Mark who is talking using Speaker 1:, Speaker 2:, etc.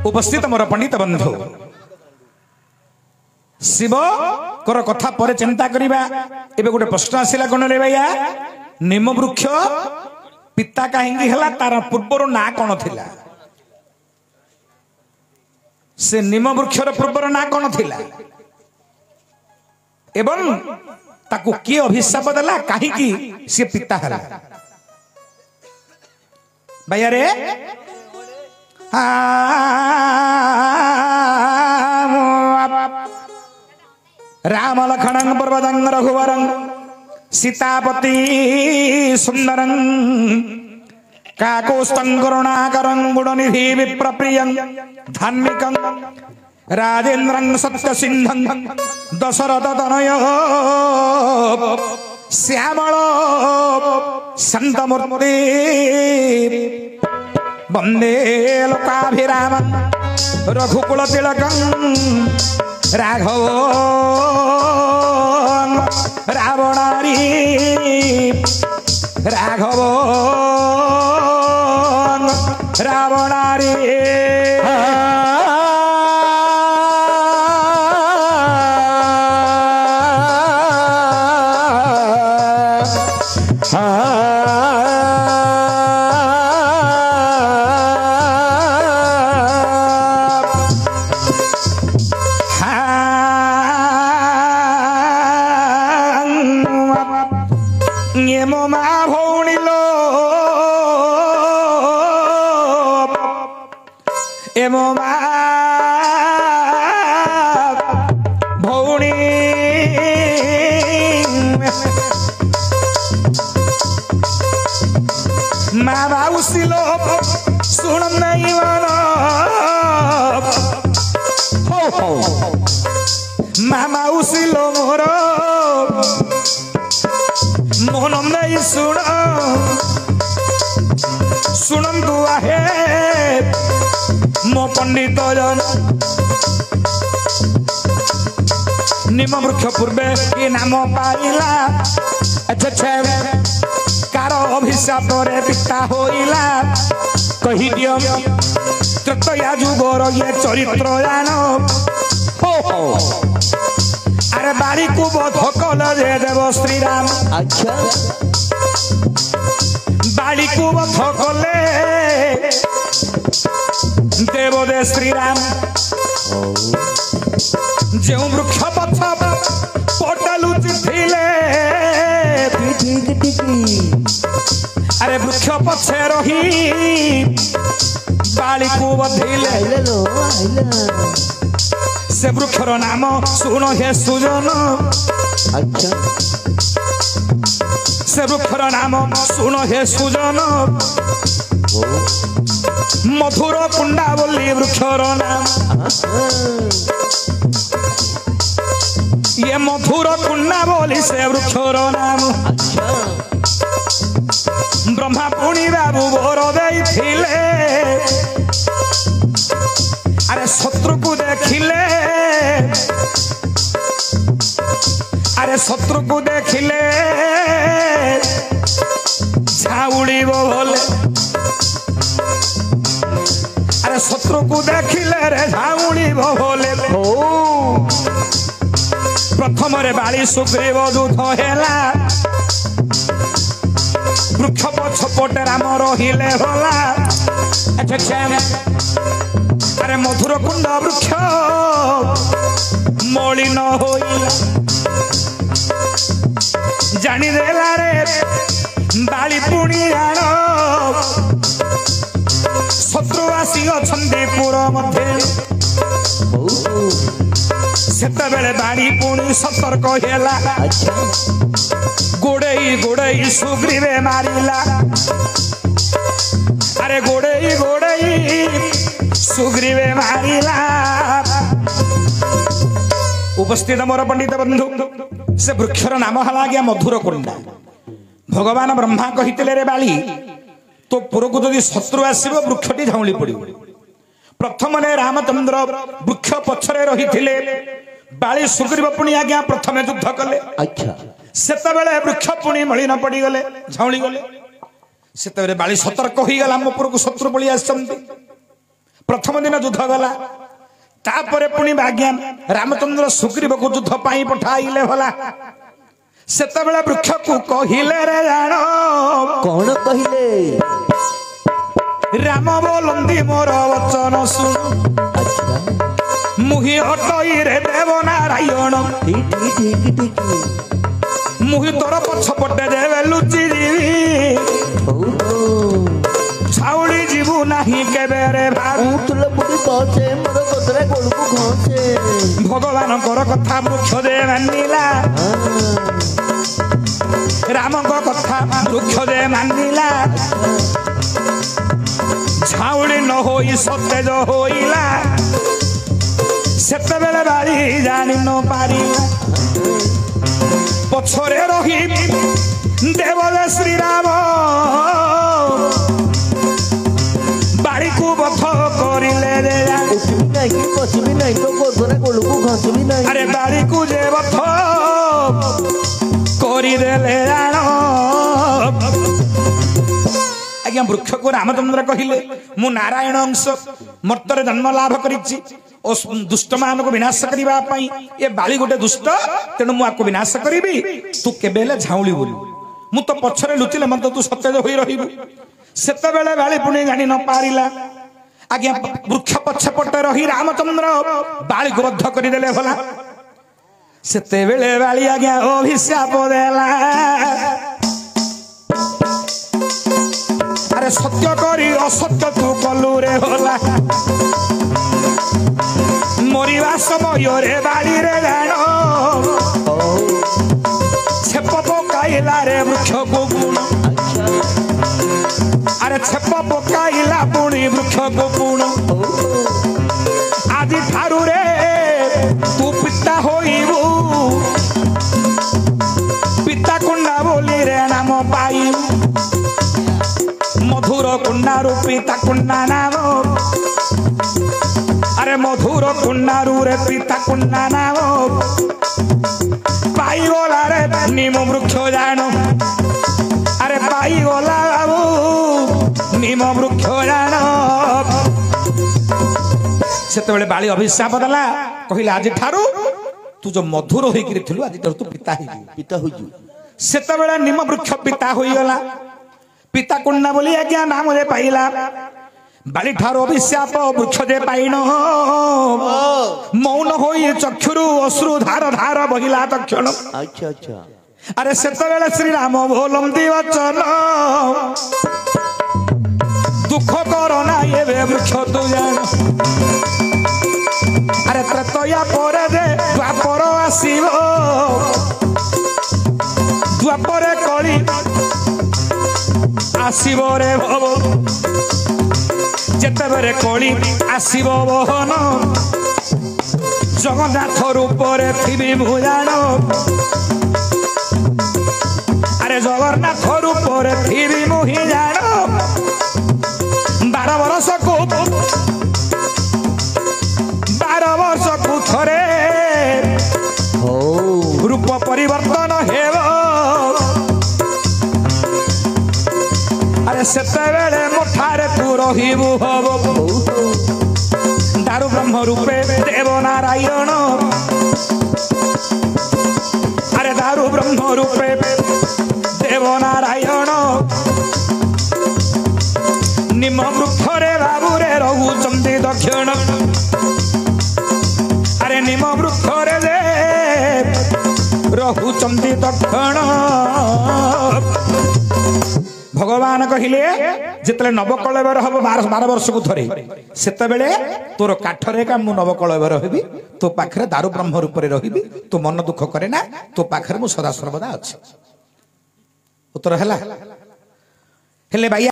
Speaker 1: उपस्थित मोर पंडित बंधु शिव कर कथा पर चिंता करिबा। एबे गोटे प्रश्न आसिला कोन रे भैया, निम वृक्ष पिता काहेंगी हला, तार पूर्वर ना कोन थिला? से निम वृक्षर पूर्वर ना कोन थिला एवं ताकू किए अभिशाप देला, काहेकि से पिता हला? भैया रे राम लखन पर्वतं रघुवरं सीतापति सुंदरं काकोस्तं करुणाकरं गुणनिधि विप्रप्रियं धार्मिकं राजेन्द्रं सत्यसिंहं दशरथ तनयो श्यामल शान्तमूर्ति वंदे लोकाभिरामं रघुकुल तिलकं राघव रावणारी राघव रावणारी सुनंतु आहे मो पंडित जन निम वृक्ष पूर्वे कि नाम पाइला कार अभिशाप रे पिता होइला कहि दियो त्रतया जुगर ये चरित्र जान हो अरे बारी को बोध कल जे देव श्री राम। अच्छा बाली को बोध कले देव दे श्री राम जो वृक्ष पथ पटलु थिले अरे वृक्ष पछे रही बाली को बधिले से वृक्षर नाम सुनो हे सुजन। अच्छा से वृक्षर नाम सुनो हे सुजन मधुर कुंडा बोली वृक्षर नाम ये मधुर कुंडा बोली से वृक्षर नाम। ब्रह्मा पुणी बाबू बोर देइथिले अरे शत्रु को देखिले अरे शत्रु को देखिले झाउड़ी बोले अरे शत्रु को देखिले रे झाउड़ी बोले प्रथम रे बाली सुग्रीव दूत हेला वृक्ष पछपटे राम रहिले होला अरे मधुर कुंड वृक्ष मलिन होइला जानी देला रे बाली पुणी आण शत्रु आसी अछंदी पुर मध्ये सेते बेले बाली पुणी सतर्क हेला गोड़ेई गोड़ेई सुग्रीवे मारिला अरे गोड़ेई गोड़ेई सुग्रीवे मारिला। उपस्थित मोर पंडित बंधु से वृक्षर नाम हला गया मधुर कुंडा। भगवान ब्रह्मा कहितले रे बाली तो पुर को जदि शत्रु आसीबो वृक्षटी झाउली पड़िबो। प्रथम ने रामचंद्र वृक्ष पछरे रहिथिले बाली सुग्रीव पुणी आज्ञा प्रथमे युद्ध कले। अच्छा सेतेबेले वृक्ष पुणी मलिन पड़गले झाउली गले सेतेबेले बाली सतर्क हो गला मो पुरको शत्रु पड़ी आछंती प्रथम दिन युद्ध गला तापरे पुणी भाग्यान रामचंद्र सुग्रीव को युद्ध पाई पठाइले भला सेतेबेले वृक्ष को कहिले रे जानो
Speaker 2: कौन कहिले
Speaker 1: राम बोलंदी मोर वचन सुन मुहि हटई रे देव नारायण
Speaker 2: ठीक ठीक ठीक
Speaker 1: मुहि तोर पछपटे देवे लुचि छाउली जीवु नाही केबे रे भाऊ
Speaker 2: तुला बुडी पहुंचे मोर कतरे गोलको घोचे
Speaker 1: भगवान कर कथा वृक्ष दे मानिला राम को कथा वृक्ष दे मानिला छाउली न होई सतेज होइला सेते बेले बारी जानि न पारी पछरे रही देवले श्री राम बाड़ी को बथ करिले रे
Speaker 2: नहीं पछुली नहीं तो गोदरे गोलको घसुली नहीं
Speaker 1: अरे बाड़ी को जे बथ करि देले राण आज्ञा वृक्ष को रामचंद्र कहिले मु नारायण अंश मर्तर जन्म लाभ करिछि ओ दुष्ट मान को विनाश करिबा पई ए बाली गोटे दुष्ट तेनु मु आको विनाश करिबी तू केबेले झाउली बोली मु तो पछरे लुचिले मन तू सतेज होई रहिबू सेते बेले बाली पुणी जानि न पारिला आज्ञा वृक्ष पछ पटे रही रामचंद्र बाली को बद्ध करि देले भला सेते बेले बाली आज्ञा अभिशाप देला अरे सत्य करी असत्य तू कलु रे होला मरिवा समय रे बाड़ी रे जानो छेप पकाइला रे वृक्ष को गुण अरे छेप पकाइला पुणी वृक्ष को गुण आदि ठारू रे तू पिता होइबू पिता कुंडा बोली रे नाम पाई मधुर कुंडा रूपी ताकुंडा नाम अरे मधुर कुंडा रे पिता कुंडा नाम पाई गोला रे निम वृक्ष जानो अरे पाई गोला बाबू निम वृक्ष जानो सेते बेले बाली अभिशाप देला कहिला आज ठारू तू जो मधुर होई थिलु आज तू पिता होई सेते बेले निम वृक्ष पिता होई गला पिता कुंडा बोली आज्ञा नाम जे पाइला बाली ठारो अभिशाप वृक्ष जे पाइन मौन होई चक्षुरु अश्रु धार धार बहिला तक्षण
Speaker 2: अच्छा अच्छा
Speaker 1: अरे सेते बेले श्री राम बोलंती वचन दुख करना ये वृक्ष तू जान अरे त्रतया परे दे द्वापर आसीबो द्वापरे कली आसीबो रे भव जेते बेरे कली आसीबो बहन जगन्नाथ रूप रे थिबी भुजान अरे जगन्नाथ रूप रे थिबी मुहि जान 12 वर्ष को थरे रूप परिवर्तन हेब अरे सेते बेले मोठारे तू रहिबू हब दारु ब्रह्म रूपे देव नारायण अरे दारु ब्रह्म रूपे देव नारायण निम वृक्ष रे बाबू रे रहुचंदी दक्षिण अरे निम वृक्ष रे रहुचंदी दक्षिण भगवान कहिले जितले नवकलेवर हम 12 वर्ष को थरे सेते बेले तोर काठरे का मु नवकलेवर हेबी तो पाखरे दारु ब्रह्म रूप रे रहिबी तो मन दुख करे ना तो पाखरे मु सदा सर्वदा अछि उत्तर हला हेले भाई